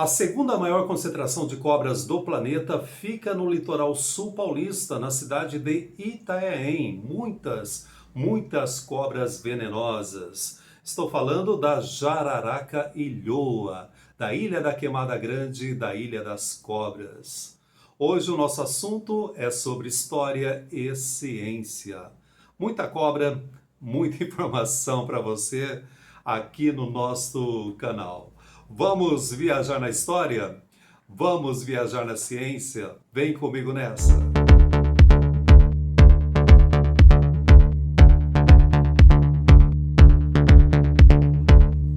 A segunda maior concentração de cobras do planeta fica no litoral sul paulista, na cidade de Itanhaém. Muitas cobras venenosas. Estou falando da jararaca ilhoa, da Ilha da Queimada Grande, da Ilha das Cobras. Hoje o nosso assunto é sobre história e ciência. Muita cobra, muita informação para você aqui no nosso canal. Vamos viajar na história? Vamos viajar na ciência? Vem comigo nessa!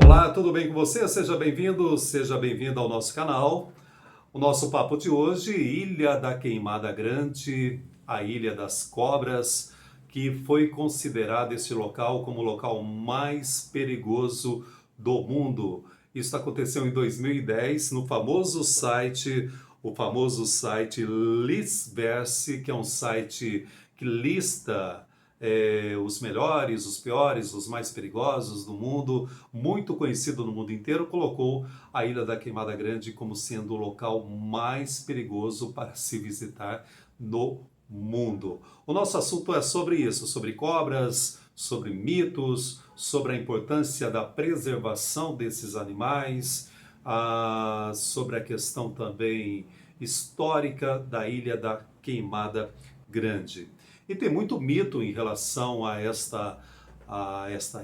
Olá, tudo bem com você? Seja bem-vindo, seja bem-vinda ao nosso canal. O nosso papo de hoje, Ilha da Queimada Grande, a Ilha das Cobras, que foi considerado esse local como o local mais perigoso do mundo. Isso aconteceu em 2010 no o famoso site Listverse, que é um site que lista os melhores, os piores, os mais perigosos do mundo, muito conhecido no mundo inteiro, colocou a Ilha da Queimada Grande como sendo o local mais perigoso para se visitar no mundo. O nosso assunto é sobre isso, sobre cobras, sobre mitos, sobre a importância da preservação desses animais, sobre a questão também histórica da Ilha da Queimada Grande. E tem muito mito em relação a esta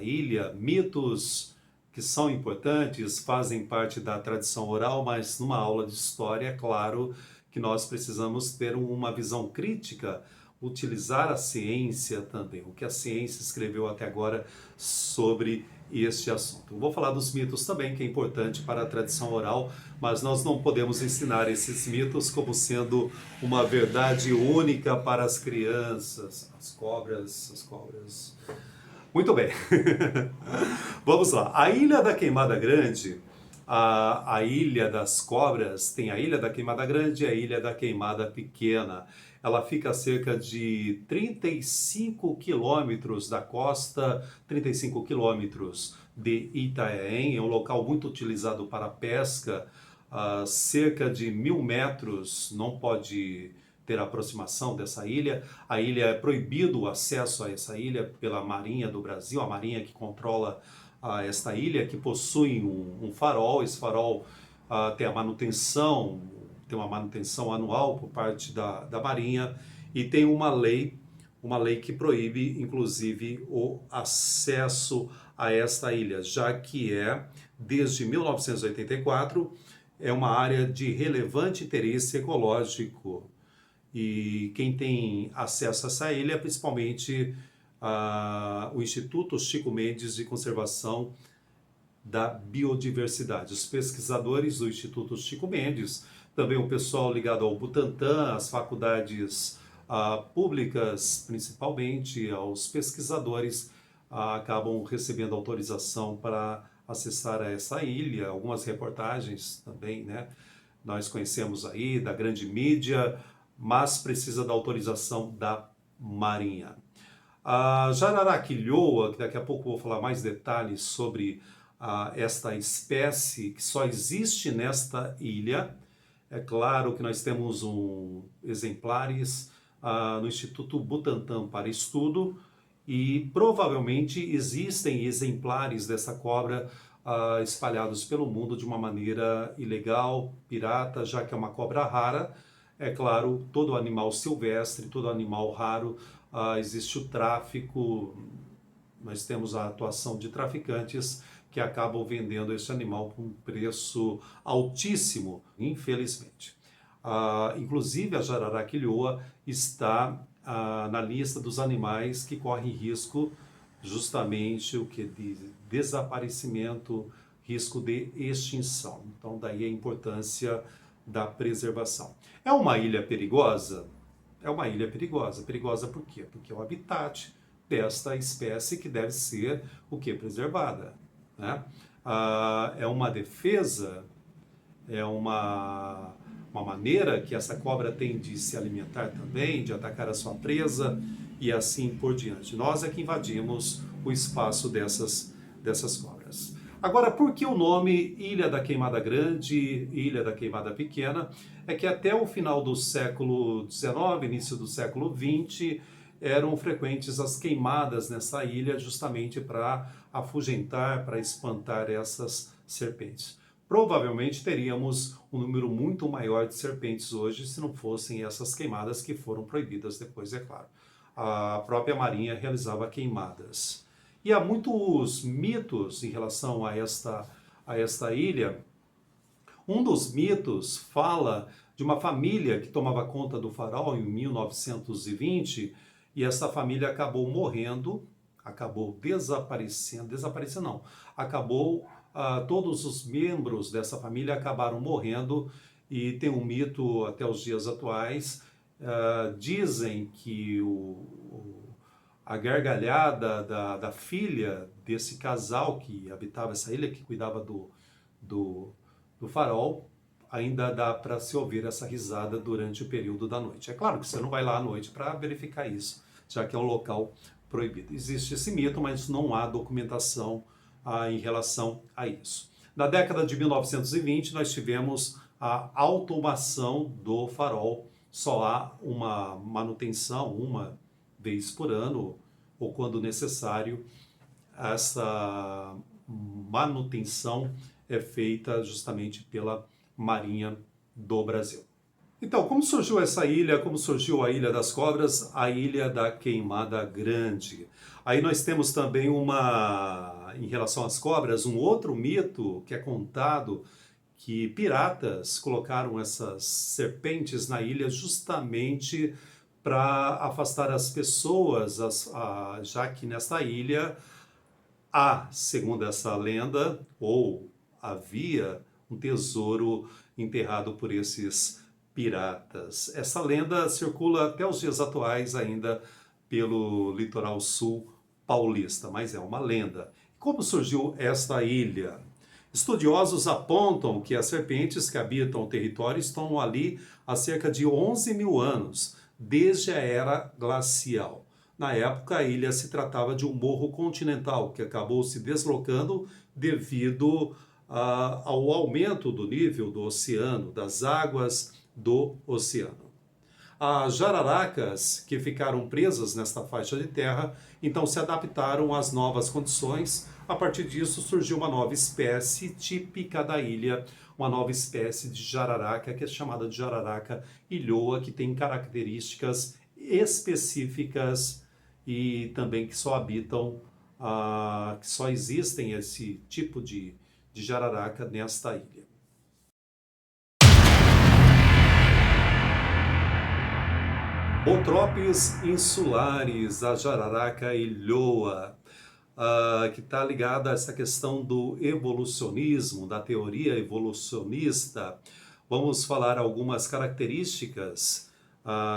ilha, mitos que são importantes, fazem parte da tradição oral, mas numa aula de história, é claro que nós precisamos ter uma visão crítica, utilizar a ciência também, o que a ciência escreveu até agora sobre este assunto. Eu vou falar dos mitos também, que é importante para a tradição oral, mas nós não podemos ensinar esses mitos como sendo uma verdade única para as crianças. As cobras. Muito bem. Vamos lá. A Ilha da Queimada Grande, a Ilha das Cobras, tem a Ilha da Queimada Grande e a Ilha da Queimada Pequena. Ela fica a cerca de 35 quilômetros da costa, 35 quilômetros de Itanhaém. É um local muito utilizado para pesca, cerca de 1.000 metros, não pode ter aproximação dessa ilha. A ilha é proibido o acesso a essa ilha pela Marinha do Brasil, a Marinha que controla esta ilha, que possui um farol. Esse farol tem uma manutenção anual por parte da Marinha, e tem uma lei que proíbe, inclusive, o acesso a esta ilha, já que desde 1984, é uma área de relevante interesse ecológico. E quem tem acesso a essa ilha é principalmente o Instituto Chico Mendes de Conservação da Biodiversidade. Os pesquisadores do Instituto Chico Mendes, também o pessoal ligado ao Butantan, as faculdades públicas, principalmente aos pesquisadores, acabam recebendo autorização para acessar a essa ilha. Algumas reportagens também, né? Nós conhecemos aí da grande mídia, mas precisa da autorização da Marinha. A jararaca ilhoa, que daqui a pouco eu vou falar mais detalhes sobre esta espécie que só existe nesta ilha. É claro que nós temos exemplares no Instituto Butantan para estudo, e provavelmente existem exemplares dessa cobra espalhados pelo mundo de uma maneira ilegal, pirata, já que é uma cobra rara. É claro, todo animal silvestre, todo animal raro, existe o tráfico. Nós temos a atuação de traficantes que acabam vendendo esse animal por um preço altíssimo, infelizmente. Inclusive, a jararaca ilhoa está na lista dos animais que correm risco, justamente de desaparecimento, risco de extinção. Então, daí a importância da preservação. É uma ilha perigosa? É uma ilha perigosa. Perigosa por quê? Porque é o habitat desta espécie que deve ser preservada, né? É uma defesa, é uma maneira que essa cobra tem de se alimentar também, de atacar a sua presa e assim por diante. Nós é que invadimos o espaço dessas cobras. Agora, por que o nome Ilha da Queimada Grande, Ilha da Queimada Pequena? É que até o final do século XIX, início do século XX, eram frequentes as queimadas nessa ilha justamente para afugentar, para espantar essas serpentes. Provavelmente teríamos um número muito maior de serpentes hoje se não fossem essas queimadas que foram proibidas depois, é claro. A própria Marinha realizava queimadas. E há muitos mitos em relação a esta ilha. Um dos mitos fala de uma família que tomava conta do farol em 1920 e essa família acabou morrendo, acabou desaparecendo não, acabou, todos os membros dessa família acabaram morrendo e tem um mito até os dias atuais. Dizem que a gargalhada da filha desse casal que habitava essa ilha, que cuidava do, do farol, ainda dá para se ouvir essa risada durante o período da noite. É claro que você não vai lá à noite para verificar isso, já que é um local proibido. Existe esse mito, mas não há documentação em relação a isso. Na década de 1920, nós tivemos a automação do farol. Só há uma manutenção, uma vez por ano, ou quando necessário, essa manutenção é feita justamente pela Marinha do Brasil. Então, como surgiu essa ilha? Como surgiu a Ilha das Cobras? A Ilha da Queimada Grande. Aí nós temos também em relação às cobras, um outro mito que é contado que piratas colocaram essas serpentes na ilha justamente para afastar as pessoas, já que nesta ilha há, segundo essa lenda, ou havia um tesouro enterrado por esses piratas. Essa lenda circula até os dias atuais ainda pelo litoral sul paulista, mas é uma lenda. Como surgiu esta ilha? Estudiosos apontam que as serpentes que habitam o território estão ali há cerca de 11 mil anos, desde a era glacial. Na época, a ilha se tratava de um morro continental que acabou se deslocando devido ao aumento do nível do oceano, das águas do oceano. As jararacas que ficaram presas nesta faixa de terra, então se adaptaram às novas condições. A partir disso surgiu uma nova espécie típica da ilha, uma nova espécie de jararaca, que é chamada de jararaca ilhoa, que tem características específicas e também que só habitam, que só existem esse tipo de jararaca nesta ilha. Botrópios insulares, a jararaca ilhoa, que está ligada a essa questão do evolucionismo, da teoria evolucionista. Vamos falar algumas características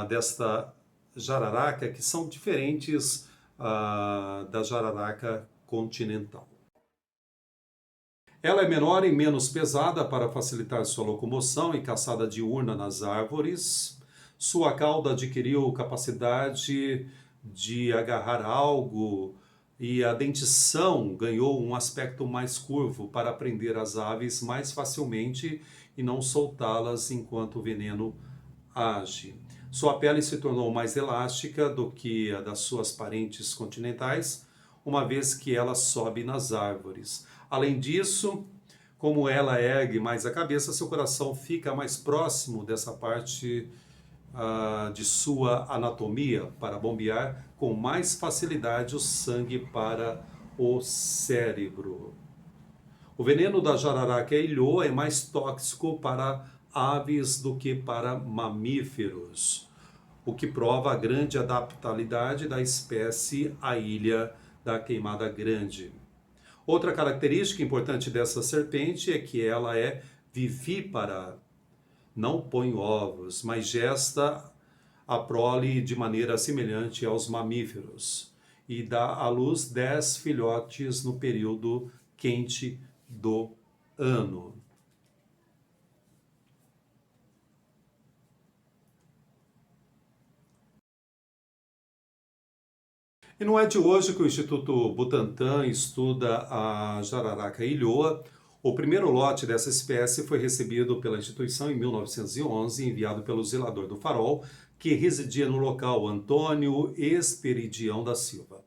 desta jararaca que são diferentes da jararaca continental. Ela é menor e menos pesada para facilitar sua locomoção e caçada diurna nas árvores. Sua cauda adquiriu capacidade de agarrar algo e a dentição ganhou um aspecto mais curvo para prender as aves mais facilmente e não soltá-las enquanto o veneno age. Sua pele se tornou mais elástica do que a das suas parentes continentais, uma vez que ela sobe nas árvores. Além disso, como ela ergue mais a cabeça, seu coração fica mais próximo dessa parte de sua anatomia para bombear com mais facilidade o sangue para o cérebro. O veneno da jararaca ilhoa é mais tóxico para aves do que para mamíferos, o que prova a grande adaptabilidade da espécie à Ilha da Queimada Grande. Outra característica importante dessa serpente é que ela é vivípara, não põe ovos, mas gesta a prole de maneira semelhante aos mamíferos e dá à luz 10 filhotes no período quente do ano. E não é de hoje que o Instituto Butantan estuda a jararaca ilhoa. O primeiro lote dessa espécie foi recebido pela instituição em 1911, enviado pelo zelador do farol, que residia no local, Antônio Esperidião da Silva.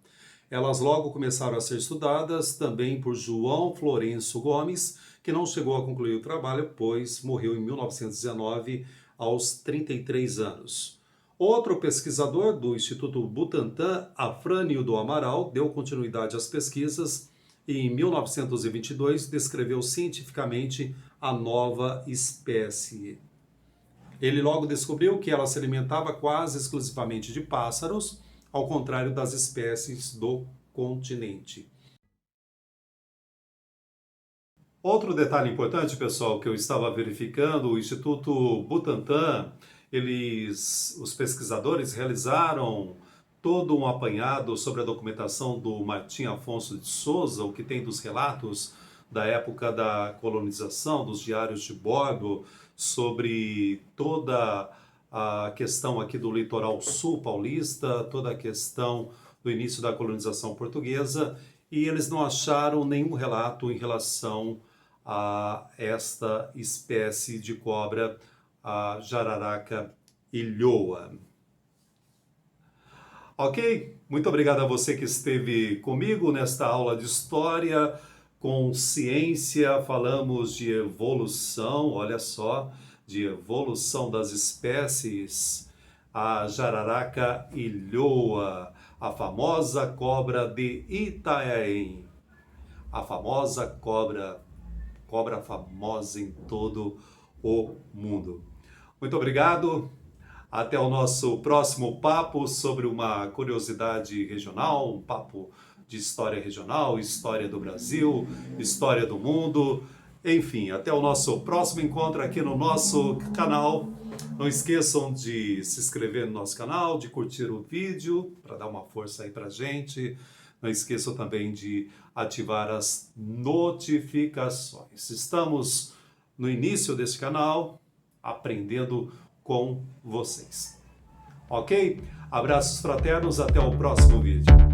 Elas logo começaram a ser estudadas também por João Florencio Gomes, que não chegou a concluir o trabalho, pois morreu em 1919, aos 33 anos. Outro pesquisador do Instituto Butantan, Afrânio do Amaral, deu continuidade às pesquisas e, em 1922, descreveu cientificamente a nova espécie. Ele logo descobriu que ela se alimentava quase exclusivamente de pássaros, ao contrário das espécies do continente. Outro detalhe importante, pessoal, que eu estava verificando, o Instituto Butantan, os pesquisadores realizaram todo um apanhado sobre a documentação do Martim Afonso de Souza, o que tem dos relatos da época da colonização, dos diários de bordo, sobre toda a questão aqui do litoral sul paulista, toda a questão do início da colonização portuguesa, e eles não acharam nenhum relato em relação a esta espécie de cobra, a jararaca ilhoa. Ok? Muito obrigado a você que esteve comigo nesta aula de história com ciência. Falamos de evolução, olha só, de evolução das espécies. A jararaca ilhoa, a famosa cobra de Itanhaém, a famosa cobra famosa em todo o mundo. Muito obrigado. Até o nosso próximo papo sobre uma curiosidade regional, um papo de história regional, história do Brasil, história do mundo. Enfim, até o nosso próximo encontro aqui no nosso canal. Não esqueçam de se inscrever no nosso canal, de curtir o vídeo para dar uma força aí pra gente. Não esqueçam também de ativar as notificações. Estamos no início desse canal, aprendendo com vocês. Ok? Abraços fraternos, até o próximo vídeo.